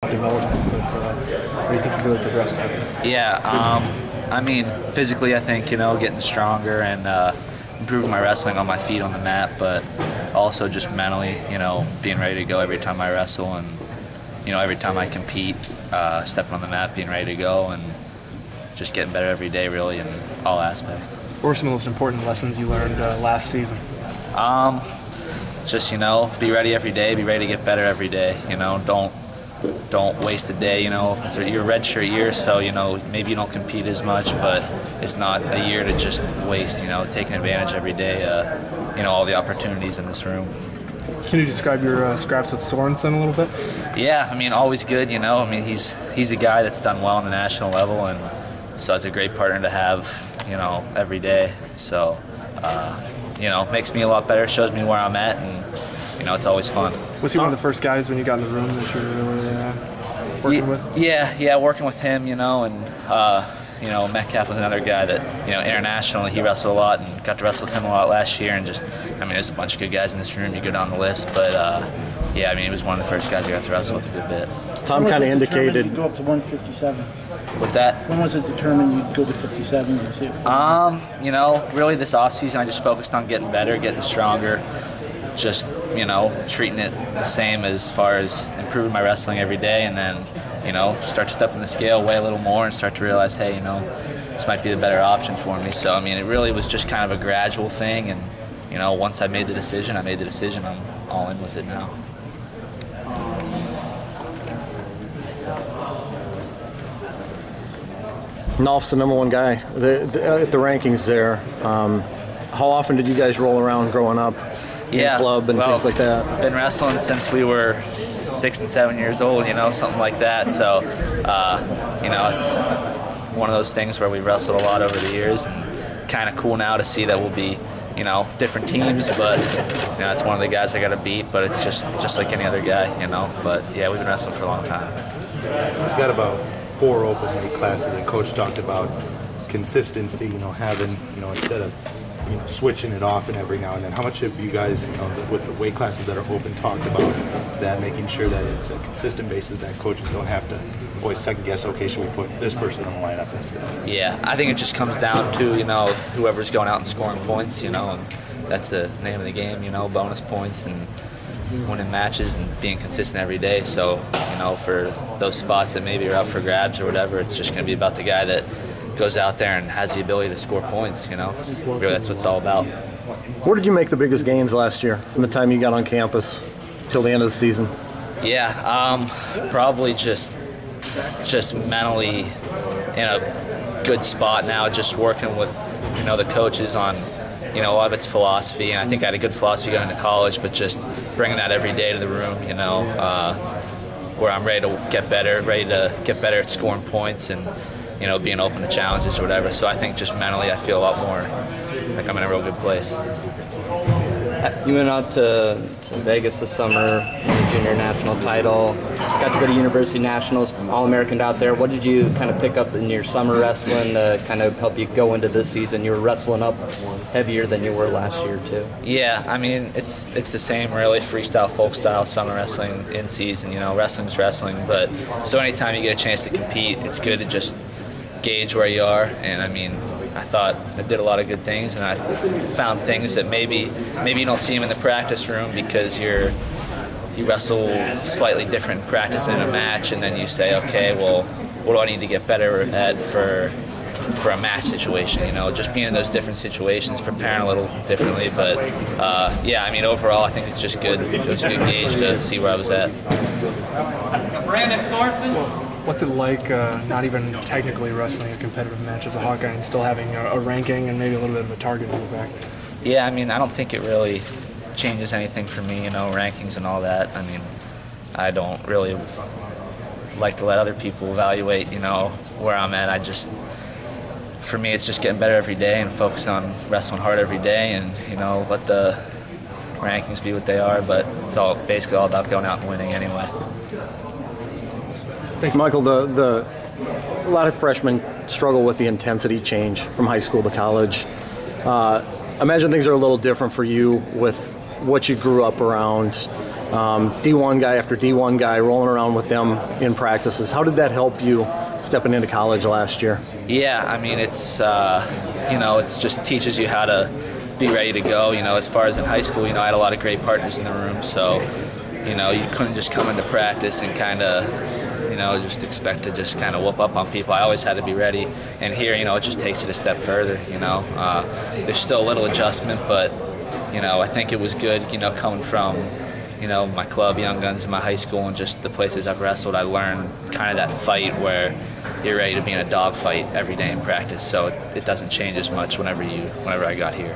development, but where do you think you've really progressed at? Yeah, I mean, physically, I think, getting stronger and improving my wrestling on my feet on the mat, but also just mentally, being ready to go every time I wrestle and, every time I compete, stepping on the mat, being ready to go and just getting better every day, really, in all aspects. What were some of the most important lessons you learned last season? Just, be ready every day, be ready to get better every day, don't waste a day, it's your redshirt year, so, maybe you don't compete as much, but it's not a year to just waste, taking advantage every day, all the opportunities in this room. Can you describe your scraps with Sorensen a little bit? Yeah, always good, he's a guy that's done well on the national level, and so it's a great partner to have, every day, so, makes me a lot better, shows me where I'm at, and, it's always fun. Was he one of the first guys when you got in the room that you were really working with? Yeah, working with him, and Metcalf was another guy that, internationally he wrestled a lot and got to wrestle with him a lot last year, and just, there's a bunch of good guys in this room, you go down the list, but he was one of the first guys I got to wrestle with a good bit. Tom kind of indicated you'd go up to 157. What's that? When was it determined you'd go to 57 and see if really this offseason I just focused on getting better, getting stronger, just, treating it the same as far as improving my wrestling every day, and then, start to step on the scale, weigh a little more, and start to realize, hey, this might be the better option for me. So, it really was just kind of a gradual thing, and, once I made the decision, I'm all in with it now. Nolf's the number one guy at the rankings there. How often did you guys roll around growing up in the club and things like that? Been wrestling since we were 6 and 7 years old, something like that. So, it's one of those things where we've wrestled a lot over the years, and kind of cool now to see that we'll be, different teams, but, it's one of the guys I got to beat, but it's just like any other guy, But, yeah, we've been wrestling for a long time. We've got about 4 open weight classes, and Coach talked about consistency, having, instead of, switching it off and every now and then. How much have you guys, with the weight classes that are open, talked about that, making sure that it's a consistent basis, that coaches don't have to always second guess, okay, should we put this person on the lineup instead? Yeah, I think it just comes down to, whoever's going out and scoring points, and that's the name of the game, bonus points and winning matches and being consistent every day. So, for those spots that maybe are up for grabs or whatever, it's just going to be about the guy that goes out there and has the ability to score points, Really, that's what it's all about. Where did you make the biggest gains last year from the time you got on campus till the end of the season? Yeah, probably just mentally in a good spot now, just working with, the coaches on, a lot of it's philosophy, and I think I had a good philosophy going into college, but just bringing that every day to the room, where I'm ready to get better at scoring points and, being open to challenges or whatever. So I think just mentally I feel a lot more like I'm in a real good place. You went out to Vegas this summer, won the junior national title, got to go to University Nationals, All-American out there. What did you kind of pick up in your summer wrestling to kind of help you go into this season? You were wrestling up heavier than you were last year too. Yeah, it's the same really, freestyle, folk style, summer wrestling in season, wrestling's wrestling, but so anytime you get a chance to compete, it's good to just gauge where you are, and I thought I did a lot of good things, and I found things that maybe you don't see them in the practice room because you wrestle slightly different practice in a match, and then you say, okay, well, what do I need to get better at for a match situation? Just being in those different situations, preparing a little differently, but overall I think it's just good. It was a good gauge to see where I was at. Brandon Thorson. What's it like not even technically wrestling a competitive match as a Hawkeye and still having a ranking and maybe a little bit of a target in the back? Yeah, I don't think it really changes anything for me, rankings and all that. I don't really like to let other people evaluate, where I'm at. For me, it's just getting better every day and focus on wrestling hard every day and, let the rankings be what they are, but it's basically all about going out and winning anyway. Thanks, Michael. A lot of freshmen struggle with the intensity change from high school to college. Imagine things are a little different for you with what you grew up around D1 guy after D1 guy, rolling around with them in practices. How did that help you stepping into college last year? Yeah, I mean, it's it's just teaches you how to be ready to go. As far as in high school, I had a lot of great partners in the room, so you couldn't just come into practice and kind of just expect to just kind of whoop up on people. I always had to be ready, and here it just takes it a step further. There's still a little adjustment, but I think it was good coming from my club, Young Guns, my high school, and just the places I've wrestled. I learned kind of that fight where you're ready to be in a dog fight every day in practice, so it doesn't change as much whenever I got here.